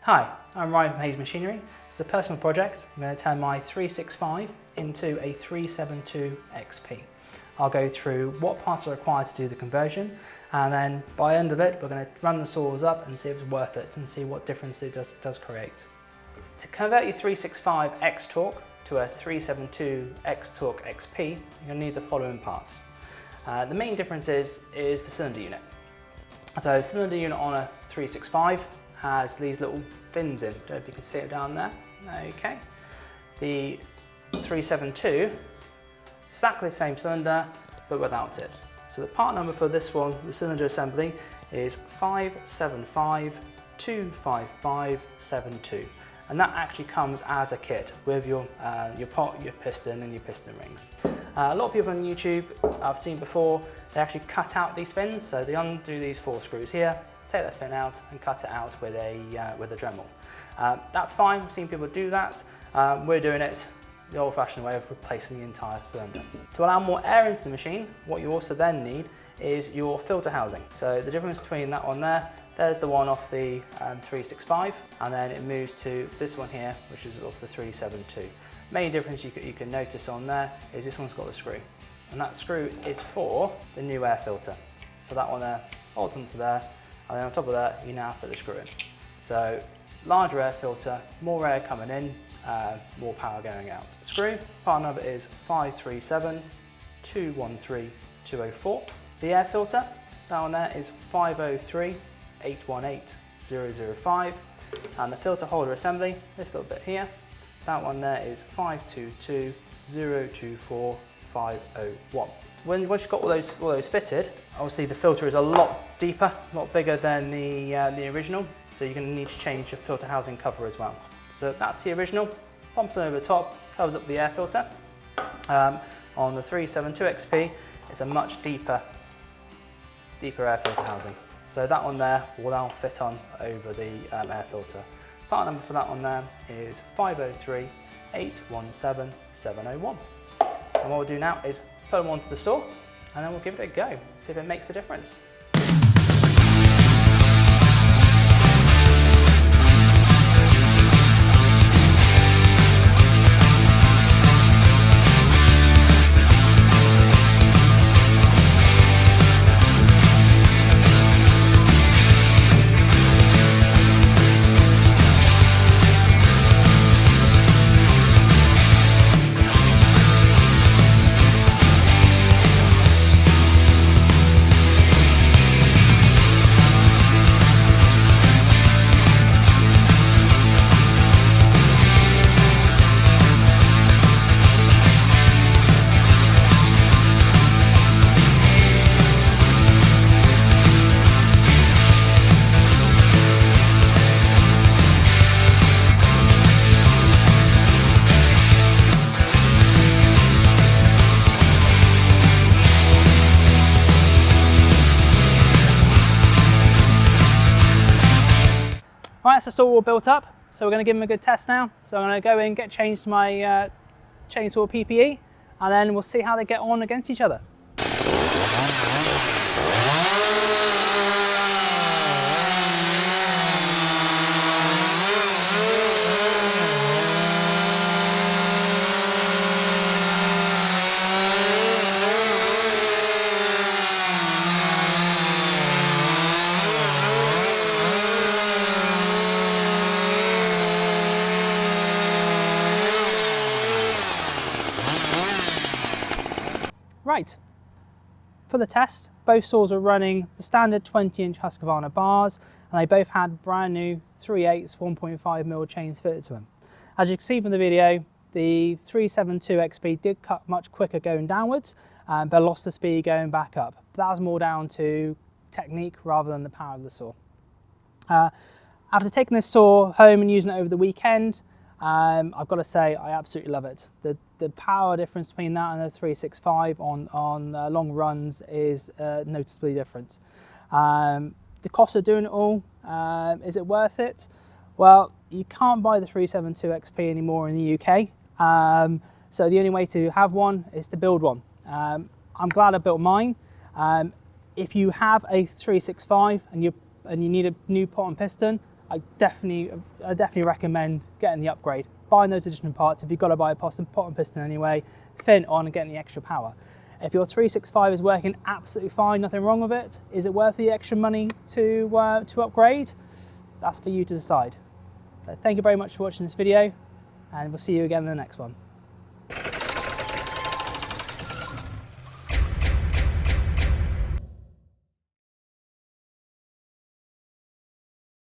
Hi, I'm Ryan from Hayes Machinery. It's a personal project. I'm going to turn my 365 into a 372XP. I'll go through what parts are required to do the conversion, and then by the end of it we're going to run the saws up and see if it's worth it and see what difference it does create. To convert your 365 X Torque to a 372 X Torque XP, you're going to need the following parts. The main difference is the cylinder unit. So the cylinder unit on a 365 has these little fins in. Don't know if you can see it down there. Okay. The 372, exactly the same cylinder, but without it. So the part number for this one, the cylinder assembly, is 57525572. And that actually comes as a kit with your pot, your piston and your piston rings. A lot of people on YouTube I've seen before, they actually cut out these fins, so they undo these 4 screws here, take that fin out and cut it out with a Dremel. That's fine, I've seen people do that. We're doing it the old-fashioned way of replacing the entire cylinder. To allow more air into the machine, what you also then need is your filter housing. So the difference between that one there's the one off the 365, and then it moves to this one here, which is off the 372. Main difference you can notice on there is this one's got a screw, and that screw is for the new air filter. So that one there holds onto there, and then on top of that you now put the screw in. So larger air filter, more air coming in, more power going out. The screw, part number is 537213204. The air filter, that one there is 5038180005, and the filter holder assembly, this little bit here, that one there is 5220245001. Once you've got all those fitted, obviously the filter is a lot deeper, a lot bigger than the original, so you're going to need to change your filter housing cover as well. So that's the original, pumps over the top, covers up the air filter. On the 372XP, it's a much deeper air filter housing. So that one there will now fit on over the air filter. Part number for that one there is 5038177001. And what we'll do now is put them onto the saw, and then we'll give it a go, see if it makes a difference. Right, that's the saw all built up, so we're going to give them a good test now. So I'm going to go in, get changed my chainsaw PPE, and then we'll see how they get on against each other. Right, for the test, both saws are running the standard 20-inch Husqvarna bars, and they both had brand new 3/8 1.5mm chains fitted to them. As you can see from the video, the 372XP did cut much quicker going downwards, but lost the speed going back up. That was more down to technique rather than the power of the saw. After taking this saw home and using it over the weekend, I've got to say I absolutely love it. The power difference between that and the 365 on long runs is noticeably different. The cost of doing it all, is it worth it? Well, you can't buy the 372XP anymore in the UK, so the only way to have one is to build one. I'm glad I built mine. If you have a 365 and you need a new pot and piston, I definitely recommend getting the upgrade, buying those additional parts. If you've got to buy a pot and piston anyway, fin on and getting the extra power. If your 365 is working absolutely fine, nothing wrong with it, is it worth the extra money to upgrade? That's for you to decide. Thank you very much for watching this video, and we'll see you again in the next one.